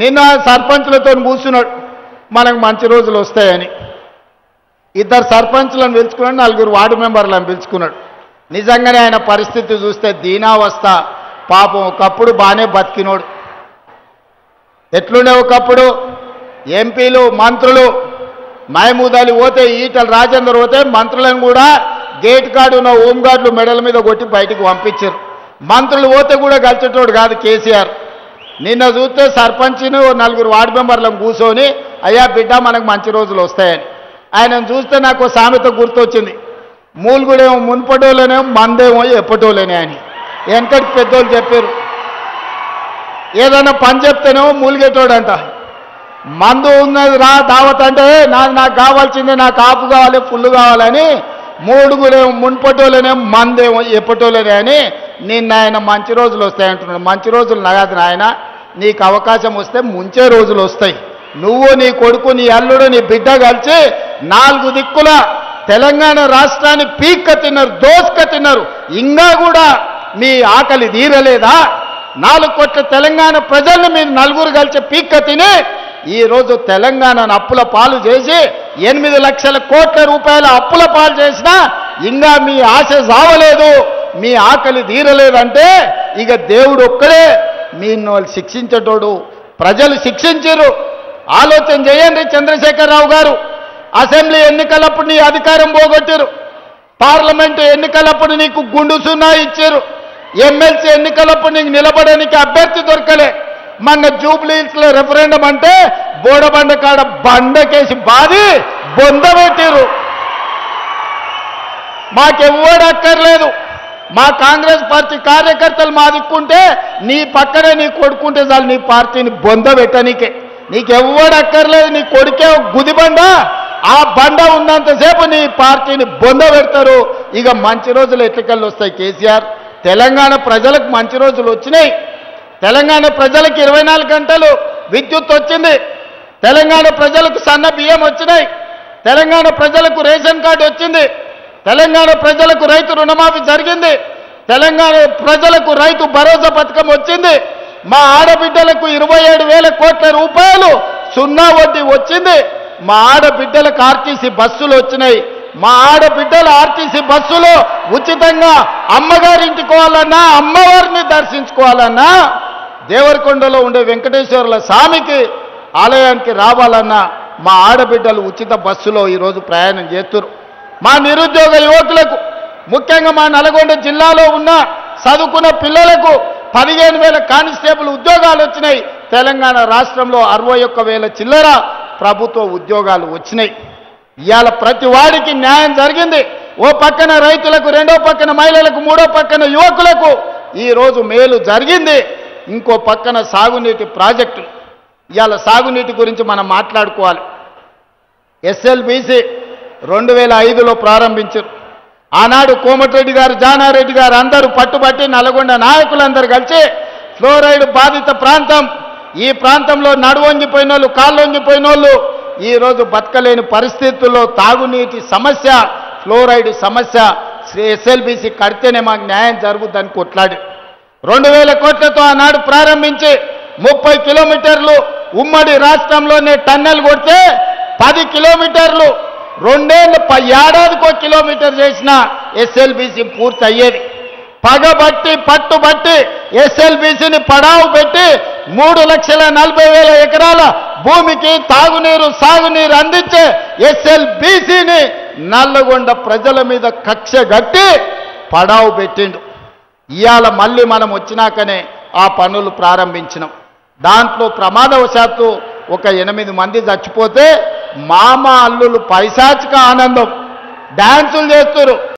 నిన్న సర్పంచ్లతో కూర్చున్నాడు మనకు మంచి రోజులు వస్తాయని. ఇద్దరు సర్పంచ్లను పిలుచుకున్నాడు, నలుగురు వార్డు మెంబర్లను పిలుచుకున్నాడు. నిజంగానే ఆయన పరిస్థితి చూస్తే దీనావస్థ. పాపం ఒకప్పుడు బాగానే బతికినోడు. ఎట్లుండే ఒకప్పుడు ఎంపీలు మంత్రులు మహమూద్ అలీ పోతే, ఈటల రాజేందర్ పోతే మంత్రులను కూడా గేట్ కాడు ఉన్న హోంగార్డులు మెడల మీద కొట్టి బయటికి పంపించారు. మంత్రులు పోతే కూడా కలిసేటోడు కాదు కేసీఆర్. నిన్న చూస్తే సర్పంచ్ను నలుగురు వార్డు మెంబర్లను కూర్చొని, అయ్యా బిడ్డ మనకు మంచి రోజులు వస్తాయని. ఆయనను చూస్తే నాకు సామెత గుర్తొచ్చింది. మూలుగుడేమో మున్పటోళ్ళనేమో మందేమో ఎప్పటోళ్ళనే అని వెనకటి పెద్దోళ్ళు చెప్పారు. ఏదైనా పని చెప్తేనేమో మూలిగేటోడంట. మందు ఉన్నది రా దావత్ అంటే నాకు కావాల్సిందే, నాకు ఆపు కావాలి, ఫుల్ కావాలని. మూడుగురేమో మున్పటోళ్ళనేమో మందేమో ఎప్పటోళ్ళనే అని. నిన్న ఆయన మంచి రోజులు వస్తాయంటున్నాడు. మంచి రోజులు నగదు నాయన, నీకు అవకాశం వస్తే ముంచే రోజులు వస్తాయి. నువ్వు, నీ కొడుకు, నీ అల్లుడు, నీ బిడ్డ కలిసి 4 దిక్కుల తెలంగాణ రాష్ట్రాన్ని పీక్క తిన్నారు, దోసుక తిన్నారు. ఇంకా కూడా మీ ఆకలి తీరలేదా? 4 కోట్ల తెలంగాణ ప్రజల్ని మీరు నలుగురు కలిసి పీక్క తిని ఈరోజు తెలంగాణను అప్పుల పాలు చేసి 8 లక్షల కోట్ల రూపాయల అప్పుల పాలు చేసినా ఇంకా మీ ఆశ సావలేదు, మీ ఆకలి తీరలేదంటే ఇక దేవుడు ఒక్కడే మీ శిక్షించేటోడు. ప్రజలు శిక్షించారు. ఆలోచన చేయండి. చంద్రశేఖరరావు గారు అసెంబ్లీ ఎన్నికలప్పుడు నీ అధికారం పోగొట్టారు. పార్లమెంటు ఎన్నికలప్పుడు నీకు గుండు సున్నా ఇచ్చారు. ఎమ్మెల్సీ ఎన్నికలప్పుడు నీకు నిలబడడానికి అభ్యర్థి దొరకలే. మన జూబ్లీహిల్స్లో రెఫరెండం అంటే బోడబండ కాడ బండకేసి బాది బొంద పెట్టారు. మాకెవ్వడక్కర్లేదు. మా కాంగ్రెస్ పార్టీ కార్యకర్తలు మా దిక్కుంటే నీ పక్కనే నీ కొడుకుంటే చాలు నీ పార్టీని బొంద పెట్టనీకే. నీకెవ్వడక్కర్లేదు. నీ కొడుకే గుదిబండ, ఆ బండ ఉన్నంతసేపు నీ పార్టీని బొంద పెడతారు. ఇక మంచి రోజులు ఎట్లకెళ్ళి వస్తాయి కేసీఆర్? తెలంగాణ ప్రజలకు మంచి రోజులు వచ్చినాయి. తెలంగాణ ప్రజలకు 24 గంటలు విద్యుత్ వచ్చింది. తెలంగాణ ప్రజలకు సన్న బియ్యం వచ్చినాయి. తెలంగాణ ప్రజలకు రేషన్ కార్డు వచ్చింది. తెలంగాణ ప్రజలకు రైతు రుణమాఫీ జరిగింది. తెలంగాణ ప్రజలకు రైతు భరోసా పథకం వచ్చింది. మా ఆడబిడ్డలకు 27,000 కోట్ల రూపాయలు సున్నా వడ్డీ వచ్చింది. మా ఆడబిడ్డలకు ఆర్టీసీ బస్సులు వచ్చినాయి. మా ఆడబిడ్డల ఆర్టీసీ బస్సులో ఉచితంగా అమ్మగారింటికి పోవాలన్నా, అమ్మవారిని దర్శించుకోవాలన్నా, దేవరకొండలో ఉండే వెంకటేశ్వర్ల స్వామికి ఆలయానికి రావాలన్నా మా ఆడబిడ్డలు ఉచిత బస్సులో ఈరోజు ప్రయాణం చేస్తున్నారు. మా నిరుద్యోగ యువకులకు, ముఖ్యంగా మా నల్గొండ జిల్లాలో ఉన్న చదువుకున్న పిల్లలకు 15,000 కానిస్టేబుల్ ఉద్యోగాలు వచ్చినాయి. తెలంగాణ రాష్ట్రంలో 61,000 చిల్లర ప్రభుత్వ ఉద్యోగాలు వచ్చినాయి. ఇవాళ ప్రతి వాడికి న్యాయం జరిగింది. ఓ పక్కన రైతులకు, రెండో పక్కన మహిళలకు, మూడో పక్కన యువకులకు ఈరోజు మేలు జరిగింది. ఇంకో పక్కన సాగునీటి ప్రాజెక్టులు. ఇవాళ సాగునీటి గురించి మనం మాట్లాడుకోవాలి. ఎస్ఎల్బీసీ 2005లో ప్రారంభించారు. ఆనాడు కోమటిరెడ్డి గారు, జానారెడ్డి గారు అందరూ పట్టుబట్టి నల్గొండ నాయకులందరూ కలిసి ఫ్లోరైడ్ బాధిత ప్రాంతం, ఈ ప్రాంతంలో నడువొంగిపోయిన వాళ్ళు, కాళ్ళొంగిపోయిన వాళ్ళు ఈరోజు బతకలేని పరిస్థితుల్లో తాగునీటి సమస్య, ఫ్లోరైడ్ సమస్య, ఎస్ఎల్బీసీ కడితేనే మాకు న్యాయం జరుగుద్దని కొట్లాడి 2,000 కోట్లతో ఆనాడు ప్రారంభించి 30 కిలోమీటర్లు ఉమ్మడి రాష్ట్రంలోనే టన్నెల్ కొడితే 10 కిలోమీటర్లు 2 ఏళ్ళు ఏడాదికో కిలోమీటర్ చేసిన ఎస్ఎల్బీసీ పూర్తి అయ్యేది. పగబట్టి పట్టుబట్టి ఎస్ఎల్బీసీని పడావు పెట్టి 3,40,000 ఎకరాల భూమికి తాగునీరు, సాగునీరు అందించే ఎస్ఎల్బీసీని నల్లగొండ ప్రజల మీద కక్ష గట్టి పడావు పెట్టిండు. ఇవాళ మళ్ళీ మనం వచ్చినాకనే ఆ పనులు ప్రారంభించినాం. దాంట్లో ప్రమాదవశాత్తు ఒక 8 మంది చచ్చిపోతే మామ అల్లులు పైశాచిక ఆనందం డాన్సులు చేస్తున్నారు.